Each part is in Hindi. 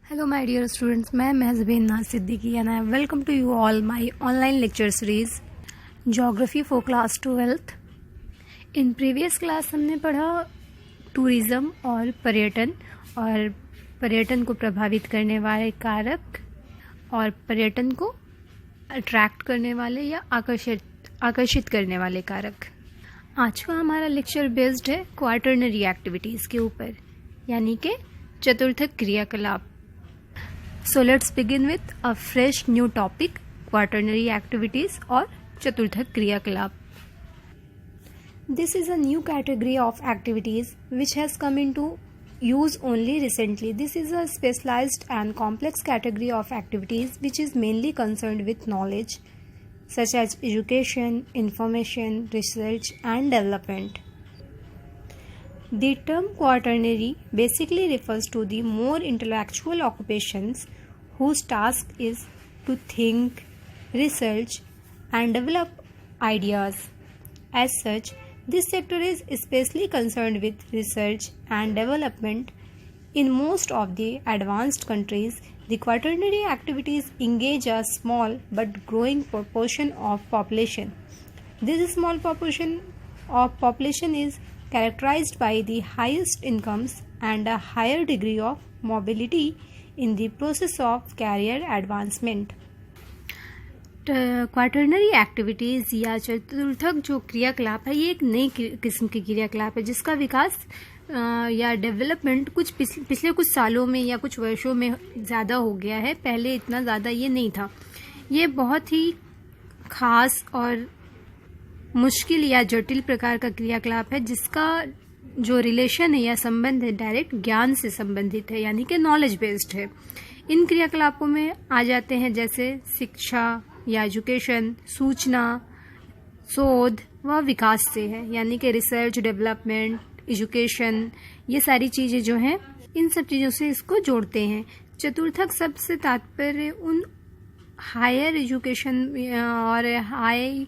Hello my dear students, मैं महज़बीन नाज Siddiqui and I welcome to you all my online lecture series Geography for class 12th। In previous class हमने पढ़ा टूरिज़्म और पर्यटन को प्रभावित करने वाले कारक और पर्यटन को अट्रैक्ट करने वाले या आकर्षित करने वाले कारक। आज का हमारा लेक्चर बेस्ड है क्वार्टरनरी एक्टिविटीज़ के ऊपर, यानी कि चतुर्थक क्रियाकलाप। So let's begin with a fresh new topic, quaternary activities or chaturthak kriyakalap. This is a new category of activities which has come into use only recently. This is a specialized and complex category of activities which is mainly concerned with knowledge such as education, information, research and development. The term quaternary basically refers to the more intellectual occupations whose task is to think, research, and develop ideas. As such, this sector is especially concerned with research and development. In most of the advanced countries, the quaternary activities engage a small but growing proportion of population. This small proportion of population is characterized by the highest incomes and a higher degree of mobility in the process of career advancement. Quaternary activities या चतुर्थक जो क्रियाकलाप है, ये एक नई किस्म की क्रियाकलाप है जिसका विकास या डेवलपमेंट पिछले कुछ सालों में या कुछ वर्षों में ज़्यादा हो गया है। पहले इतना ज़्यादा ये नहीं था। ये बहुत ही खास और मुश्किल या जटिल प्रकार का क्रियाकलाप है जिसका जो रिलेशन है या संबंध है डायरेक्ट ज्ञान से संबंधित है, यानी कि नॉलेज बेस्ड है। इन क्रियाकलापों में आ जाते हैं जैसे शिक्षा या एजुकेशन, सूचना, शोध व विकास से है, यानी कि रिसर्च, डेवलपमेंट, एजुकेशन, ये सारी चीज़ें जो हैं इन सब चीज़ों से इसको जोड़ते हैं। चतुर्थक शब्द से तात्पर्य उन हायर एजुकेशन और हाई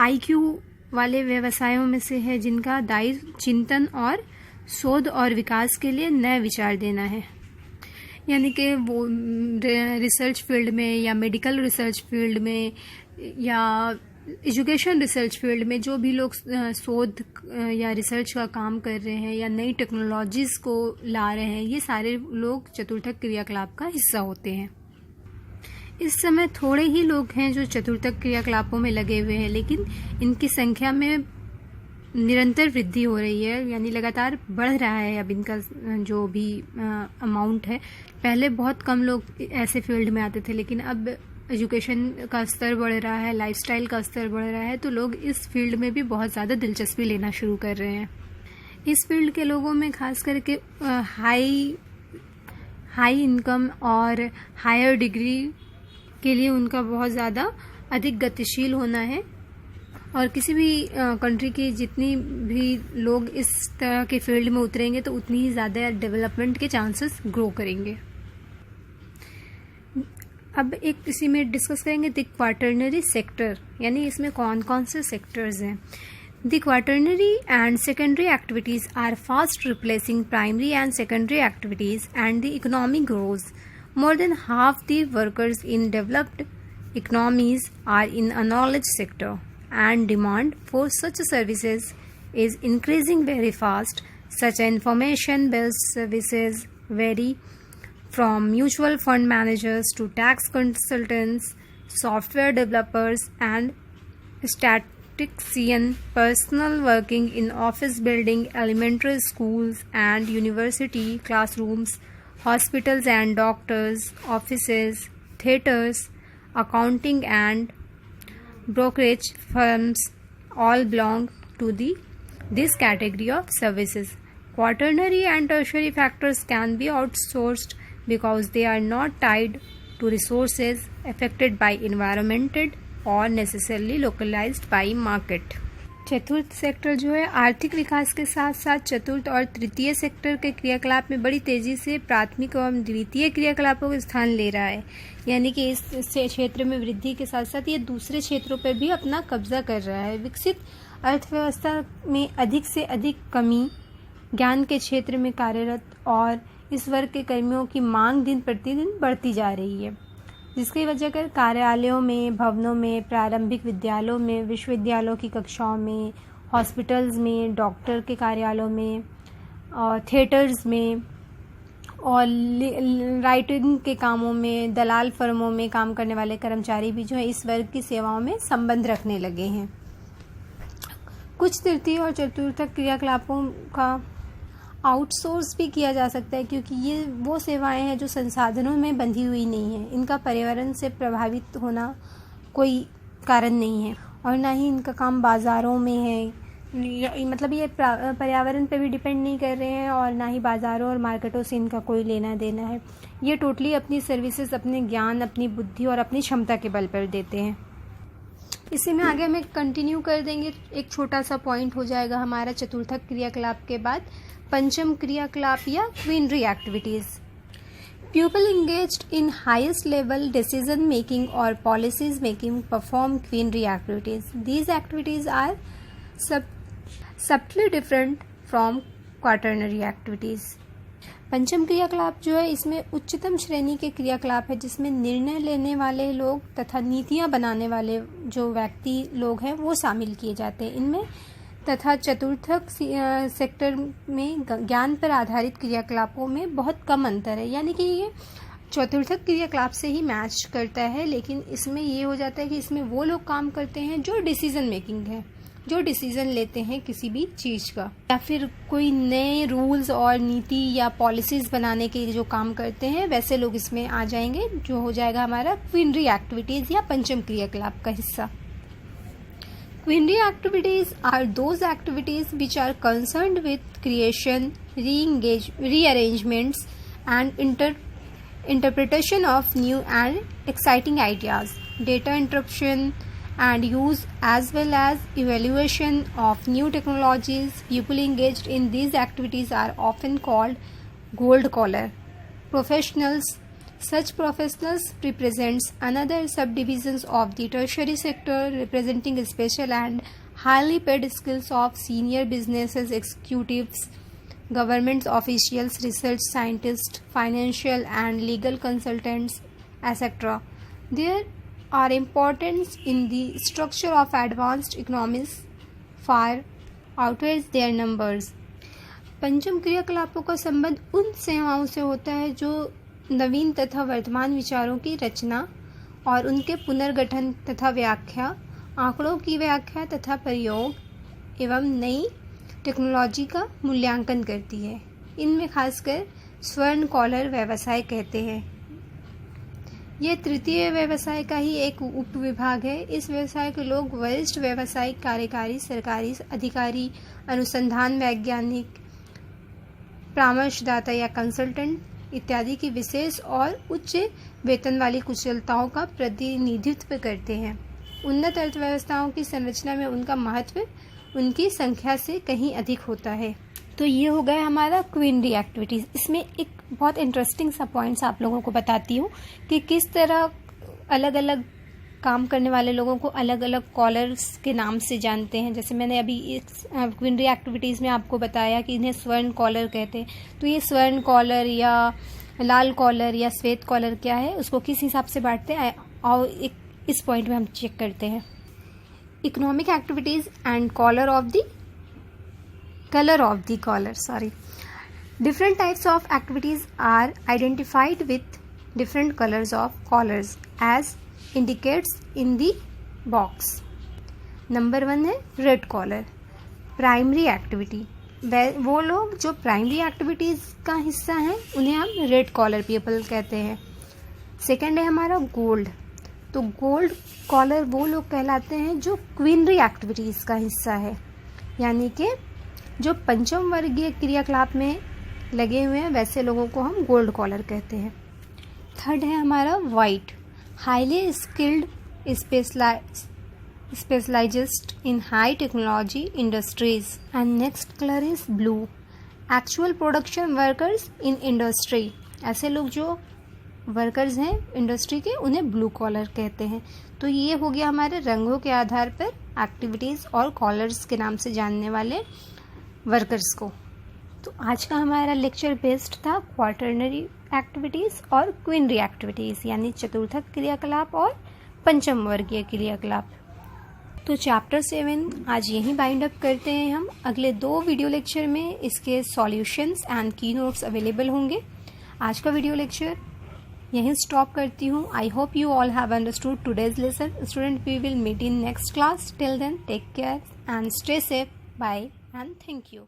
IQ वाले व्यवसायों में से है जिनका दायित्व चिंतन और शोध और विकास के लिए नए विचार देना है, यानी कि वो रिसर्च फील्ड में या मेडिकल रिसर्च फील्ड में या एजुकेशन रिसर्च फील्ड में जो भी लोग शोध या रिसर्च का काम कर रहे हैं या नई टेक्नोलॉजीज़ को ला रहे हैं, ये सारे लोग चतुर्थक क्रियाकलाप का हिस्सा होते हैं। इस समय थोड़े ही लोग हैं जो चतुर्थक क्रियाकलापों में लगे हुए हैं, लेकिन इनकी संख्या में निरंतर वृद्धि हो रही है, यानी लगातार बढ़ रहा है अब इनका जो भी अमाउंट है। पहले बहुत कम लोग ऐसे फील्ड में आते थे, लेकिन अब एजुकेशन का स्तर बढ़ रहा है, लाइफस्टाइल का स्तर बढ़ रहा है, तो लोग इस फील्ड में भी बहुत ज़्यादा दिलचस्पी लेना शुरू कर रहे हैं। इस फील्ड के लोगों में खास करके हाई इनकम और हायर डिग्री के लिए उनका बहुत ज़्यादा अधिक गतिशील होना है, और किसी भी कंट्री की जितनी भी लोग इस तरह के फील्ड में उतरेंगे तो उतनी ही ज़्यादा डेवलपमेंट के चांसेस ग्रो करेंगे। अब एक इसी में डिस्कस करेंगे द क्वार्टरनरी सेक्टर, यानी इसमें कौन कौन से सेक्टर्स हैं। The quaternary and secondary activities are fast replacing primary and secondary activities and the economy grows. More than half the workers in developed economies are in a knowledge sector, and demand for such services is increasing very fast. Such information-based services vary from mutual fund managers to tax consultants, software developers, and statistician personnel working in office building, elementary schools, and university classrooms, hospitals and doctors' offices, theatres, accounting and brokerage firms all belong to this category of services. Quaternary and tertiary factors can be outsourced because they are not tied to resources affected by environment or necessarily localized by market. चतुर्थ सेक्टर जो है आर्थिक विकास के साथ साथ चतुर्थ और तृतीय सेक्टर के क्रियाकलाप में बड़ी तेजी से प्राथमिक एवं द्वितीय क्रियाकलापों का स्थान ले रहा है, यानी कि इस क्षेत्र में वृद्धि के साथ साथ ये दूसरे क्षेत्रों पर भी अपना कब्जा कर रहा है। विकसित अर्थव्यवस्था में अधिक से अधिक कमी ज्ञान के क्षेत्र में कार्यरत और इस वर्ग के कर्मियों की मांग दिन प्रतिदिन बढ़ती जा रही है, जिसकी वजह कर कार्यालयों में, भवनों में, प्रारंभिक विद्यालयों में, विश्वविद्यालयों की कक्षाओं में, हॉस्पिटल्स में, डॉक्टर के कार्यालयों में और थिएटर्स में और राइटिंग के कामों में, दलाल फर्मों में काम करने वाले कर्मचारी भी जो है इस वर्ग की सेवाओं में संबंध रखने लगे हैं। कुछ तृतीय और चतुर्थक क्रियाकलापों का आउटसोर्स भी किया जा सकता है, क्योंकि ये वो सेवाएं हैं जो संसाधनों में बंधी हुई नहीं है। इनका पर्यावरण से प्रभावित होना कोई कारण नहीं है और ना ही इनका काम बाज़ारों में है, मतलब ये पर्यावरण पे भी डिपेंड नहीं कर रहे हैं और ना ही बाज़ारों और मार्केटों से इनका कोई लेना देना है। ये टोटली अपनी सर्विसेज अपने ज्ञान, अपनी बुद्धि और अपनी क्षमता के बल पर देते हैं। इसी में आगे हमें कंटिन्यू कर देंगे। एक छोटा सा पॉइंट हो जाएगा हमारा चतुर्थक क्रियाकलाप के बाद पंचम क्रियाकलाप या quinary activities. People engaged in highest level decision making or policies making perform quinary activities. These activities are subtly different from quaternary activities. पंचम क्रियाकलाप जो है इसमें उच्चतम श्रेणी के क्रियाकलाप है, जिसमें निर्णय लेने वाले लोग तथा नीतियां बनाने वाले जो व्यक्ति लोग हैं वो शामिल किए जाते हैं इनमें। तथा चतुर्थक सेक्टर में ज्ञान पर आधारित क्रियाकलापों में बहुत कम अंतर है, यानी कि ये चतुर्थक क्रियाकलाप से ही मैच करता है, लेकिन इसमें ये हो जाता है कि इसमें वो लोग काम करते हैं जो डिसीजन मेकिंग है, जो डिसीजन लेते हैं किसी भी चीज़ का, या फिर कोई नए रूल्स और नीति या पॉलिसीज़ बनाने के जो काम करते हैं वैसे लोग इसमें आ जाएंगे, जो हो जाएगा हमारा क्वीनरी एक्टिविटीज़ या पंचम क्रियाकलाप का हिस्सा। Quinary activities are those activities which are concerned with creation, rearrangements, and interpretation of new and exciting ideas, data interpretation and use, as well as evaluation of new technologies. People engaged in these activities are often called gold collar professionals. Such professionals represents another subdivisions of the tertiary sector, representing special and highly paid skills of senior business executives, government officials, research scientists, financial and legal consultants, etc. There are importance in the structure of advanced economies far outweighs their numbers. पंचम क्रियाकलापों का संबंध उन सेवाओं से होता है जो नवीन तथा वर्तमान विचारों की रचना और उनके पुनर्गठन तथा व्याख्या, आंकड़ों की व्याख्या तथा प्रयोग एवं नई टेक्नोलॉजी का मूल्यांकन करती है। इनमें खासकर स्वर्ण कॉलर व्यवसाय कहते हैं। यह तृतीय व्यवसाय का ही एक उपविभाग है। इस व्यवसाय के लोग वरिष्ठ व्यावसायिक, कार्यकारी, सरकारी अधिकारी, अनुसंधान वैज्ञानिक, परामर्शदाता या कंसल्टेंट इत्यादि की विशेष और उच्च वेतन वाली कुशलताओं का प्रतिनिधित्व करते हैं। उन्नत अर्थव्यवस्थाओं की संरचना में उनका महत्व उनकी संख्या से कहीं अधिक होता है। तो ये हो गया हमारा क्वीनरी एक्टिविटीज़। इसमें एक बहुत इंटरेस्टिंग सा पॉइंट्स आप लोगों को बताती हूँ कि किस तरह अलग अलग काम करने वाले लोगों को अलग अलग कॉलर्स के नाम से जानते हैं। जैसे मैंने अभी इस क्वीनरी एक्टिविटीज़ में आपको बताया कि इन्हें स्वर्ण कॉलर कहते हैं। तो ये स्वर्ण कॉलर या लाल कॉलर या श्वेत कॉलर क्या है, उसको किस हिसाब से बांटते हैं, और इस पॉइंट में हम चेक करते हैं। Economic activities and colour of the collar different types of activities are identified with different colours of collars as indicates in the box. Number 1 है रेड कॉलर, प्राइमरी एक्टिविटी। वो लोग जो प्राइमरी एक्टिविटीज़ का हिस्सा हैं उन्हें हम रेड कॉलर पीपल कहते हैं। सेकंड है हमारा गोल्ड। तो गोल्ड कॉलर वो लोग कहलाते हैं जो क्वीनरी एक्टिविटीज़ का हिस्सा है, यानी कि जो पंचम वर्गीय क्रियाकलाप में लगे हुए हैं वैसे लोगों को हम गोल्ड कॉलर कहते हैं। थर्ड है हमारा white, highly skilled specialized in high technology industries. And next color is blue, actual production workers in industry. ऐसे लोग जो वर्कर्स हैं इंडस्ट्री के उन्हें ब्लू कॉलर कहते हैं। तो ये हो गया हमारे रंगों के आधार पर एक्टिविटीज़ और कॉलर्स के नाम से जानने वाले वर्कर्स को। तो आज का हमारा लेक्चर बेस्ड था क्वार्टरनरी एक्टिविटीज़ और क्विनरी एक्टिविटीज़, यानी चतुर्थक क्रियाकलाप और पंचम वर्गीय क्रियाकलाप। तो चैप्टर 7 आज यहीं बाइंड अप करते हैं हम। अगले 2 वीडियो लेक्चर में इसके solutions and key notes available होंगे। आज का वीडियो लेक्चर यहीं स्टॉप करती हूँ। I hope you all have understood today's lesson. Student, we will meet in next class. Till then take care and stay safe. Bye and thank you.